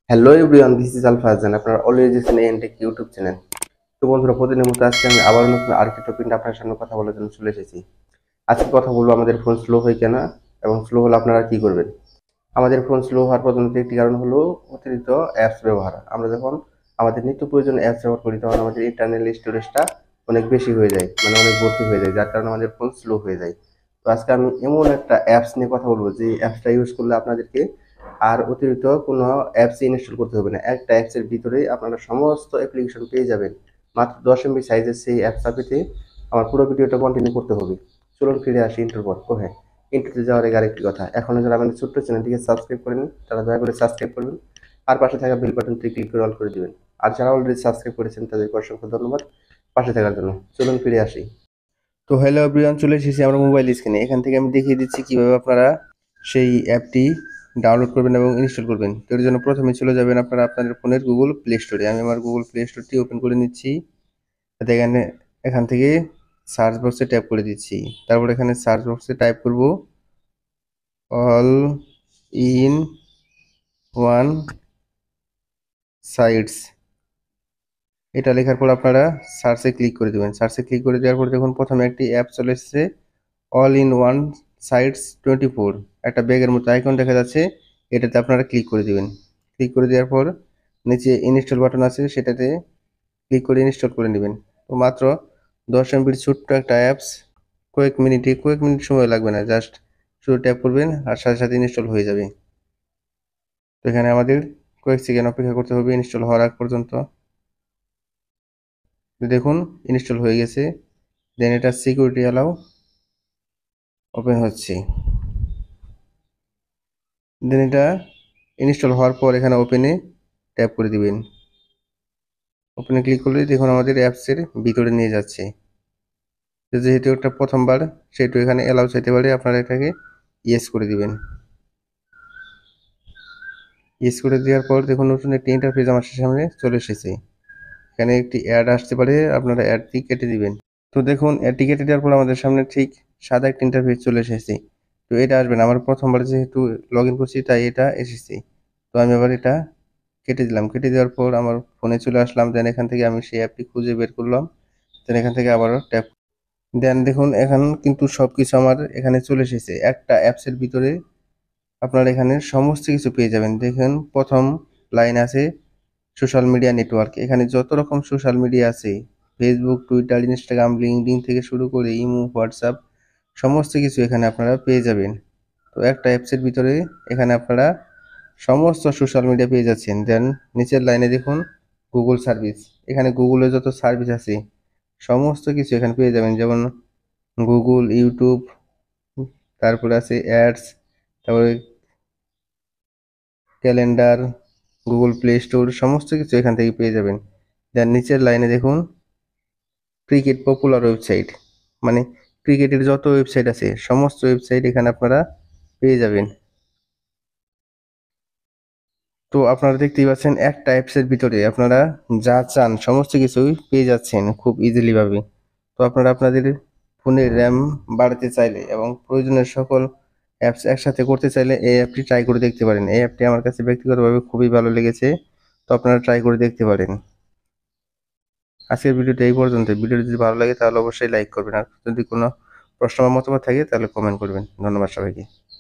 Hello everyone, this is Alpha Hasan. আপনারা always দেখছেন Entech YouTube channel. তো বন্ধুরা, প্রতিদিনের মতো আজকে আমি আবার নতুন আরেকটি টপিক নিয়ে আপনার সামনে কথা বলার জন্য চলে এসেছি। আজকে কথা বলবো আমাদের ফোন স্লো হয় কেন এবং স্লো হলে আপনারা কি করবেন। আমাদের ফোন স্লো হওয়ার প্রধানত একটি কারণ হলো অতিরিক্ত অ্যাপস ব্যবহার। আমরা যখন আমাদের নিত্য প্রয়োজনীয় অ্যাপস ব্যবহার করি তখন আমাদের ইন্টারনাল স্টোরেজটা অনেক বেশি হয়ে যায়, মানে অনেক ভর্তি হয়ে যায়, যার কারণে আমাদের ফোন স্লো হয়ে যায়। তো আজকে আমি এমন একটা অ্যাপস নিয়ে কথা বলবো যে অ্যাপসটা ইউজ করলে আপনাদেরকে আর অতিরিক্ত কোনো অ্যাপস ইনস্টল করতে হবে না। একটা অ্যাপসের ভিতরেই আপনারা সমস্ত অ্যাপ্লিকেশন পেয়ে যাবেন। মাত্র 10 MB সাইজের সেই অ্যাপসটা পেতে আমার পুরো ভিডিওটা কন্টিনিউ করতে হবে। চলুন ফিরে আসি ইন্টার পর। ও হ্যাঁ, ইন্টারতে যাওয়ার আগে আরেকটি কথা, এখনো যারা আমাদের ছোট্ট চ্যানেলটিকে সাবস্ক্রাইব করেন তারা দয়া করে সাবস্ক্রাইব করবেন আর পাশে থাকা বেল বাটনটি ক্লিক করে অল করে দিবেন। আর যারা অলরেডি সাবস্ক্রাইব করেছেন তাদেরকে অসংখ্য ধন্যবাদ পাশে থাকার জন্য। চলুন ফিরে আসি। তো হ্যালো এভরিওয়ান, চলে এসেছি আমরা মোবাইল স্ক্রিনে। এখান থেকে আমি দেখিয়ে দিচ্ছি কিভাবে আপনারা সেই অ্যাপটি ডাউনলোড করবেন এবং ইনস্টল করবেন। তো এর জন্য প্রথমে চলে যাবেন আপনারা আপনাদের ফোনের গুগল প্লে স্টোরে। আমি আমার গুগল প্লে স্টোরটি ওপেন করে নিচ্ছি। এখান থেকে সার্চ বক্সে ট্যাপ করে দিচ্ছি। তারপর এখানে সার্চ বক্সে টাইপ করব অল ইন ওয়ান সাইটস। এটা লেখার পর আপনারা সার্চে ক্লিক করে দেবেন। সার্চে ক্লিক করে দেওয়ার পর দেখুন প্রথমে একটি অ্যাপ চলে এসেছে, অল ইন ওয়ান সাইটস 24। একটা ব্যাগের মতো আইকন দেখা যাচ্ছে, এটাতে আপনারা ক্লিক করে দিবেন। ক্লিক করে দেওয়ার পর নিচে ইনস্টল বাটন আছে, সেটাতে ক্লিক করে ইনস্টল করে নেবেন। তো মাত্র 10 MBর ছোট্ট একটা অ্যাপস, কয়েক মিনিট সময় লাগবে না, জাস্ট শুধু ট্যাপ করবেন আর সাথে সাথে ইনস্টল হয়ে যাবে। তো এখানে আমাদের কয়েক সেকেন্ড অপেক্ষা করতে হবে ইনস্টল হওয়ার আগ পর্যন্ত। দেখুন ইনস্টল হয়ে গেছে। দেন এটা সিকিউরিটি অ্যালাউ ওপেন হচ্ছে। দেন এটা ইনস্টল হওয়ার পর এখানে ওপেনে ট্যাপ করে দিবেন। ওপেনে ক্লিক করলে দেখুন আমাদের অ্যাপসের ভিতরে নিয়ে যাচ্ছে। যেহেতু এটা প্রথমবার, সেহেতু এখানে অ্যালাউ চাইতে পারে, আপনারা এটাকে ইয়েস করে দিবেন। ইয়েস করে দেওয়ার পর দেখুন নতুন একটি ইন্টারফেস আমার সামনে চলে এসেছে। এখানে একটি অ্যাড আসতে পারে, আপনারা অ্যাডটি কেটে দিবেন। তো দেখুন অ্যাডটি কেটে দেওয়ার পর আমাদের সামনে ঠিক সাদা একটা ইন্টারফেস চলে এসেছে। তো এটা আসবে না, আমার প্রথমবার যেহেতু লগ ইন করছি তাই এটা এসেছে। তো আমি আবার এটা কেটে দিলাম। কেটে দেওয়ার পর আমার ফোনে চলে আসলাম। দেন এখান থেকে আমি সেই অ্যাপটি খুঁজে বের করলাম। দেন এখান থেকে আবারও ট্যাপ। দেন দেখুন এখন কিন্তু সবকিছু আমার এখানে চলে এসেছে। একটা অ্যাপসের ভিতরে আপনারা এখানে সমস্ত কিছু পেয়ে যাবেন। দেখেন প্রথম লাইন আছে সোশ্যাল মিডিয়া নেটওয়ার্ক। এখানে যত রকম সোশ্যাল মিডিয়া আছে, ফেসবুক, টুইটার, ইনস্টাগ্রাম, লিঙ্কডইন থেকে শুরু করে ইমো, হোয়াটসঅ্যাপ, সমস্ত কিছু এখানে আপনারা পেয়ে যাবেন। তো একটা অ্যাপসের ভিতরে এখানে আপনারা সমস্ত সোশ্যাল মিডিয়া পেয়ে যাচ্ছেন। দেন নিচের লাইনে দেখুন গুগল সার্ভিস। এখানে গুগলের যত সার্ভিস আছে সমস্ত কিছু এখানে পেয়ে যাবেন, যেমন গুগল, ইউটিউব, তারপরে আছে অ্যাডস, তারপরে ক্যালেন্ডার, গুগল প্লে স্টোর, সমস্ত কিছু এখান থেকে পেয়ে যাবেন। দেন নিচের লাইনে দেখুন ক্রিকেট পপুলার ওয়েবসাইট, মানে ক্রিকেটের যত ওয়েবসাইট আছে সমস্ত ওয়েবসাইট এখানে আপনারা পেয়ে যাবেন। তো আপনারা দেখতেই পাচ্ছেন একটা অ্যাপসের ভিতরে আপনারা যা চান সমস্ত কিছুই পেয়ে যাচ্ছেন খুব ইজিলি ভাবে। তো আপনারা আপনাদের ফোনের র্যাম বাড়াতে চাইলে এবং প্রয়োজনের সকল অ্যাপস একসাথে করতে চাইলে এই অ্যাপটি ট্রাই করে দেখতে পারেন। এই অ্যাপটি আমার কাছে ব্যক্তিগতভাবে খুবই ভালো লেগেছে। তো আপনারা ট্রাই করে দেখতে পারেন। আজকের ভিডিওটা এই পর্যন্ত। ভিডিওটি যদি ভালো লাগে তাহলে অবশ্যই লাইক করবেন, আর যদি কোনো প্রশ্ন বা মতামত থাকে তাহলে কমেন্ট করবেন। ধন্যবাদ সবাইকে।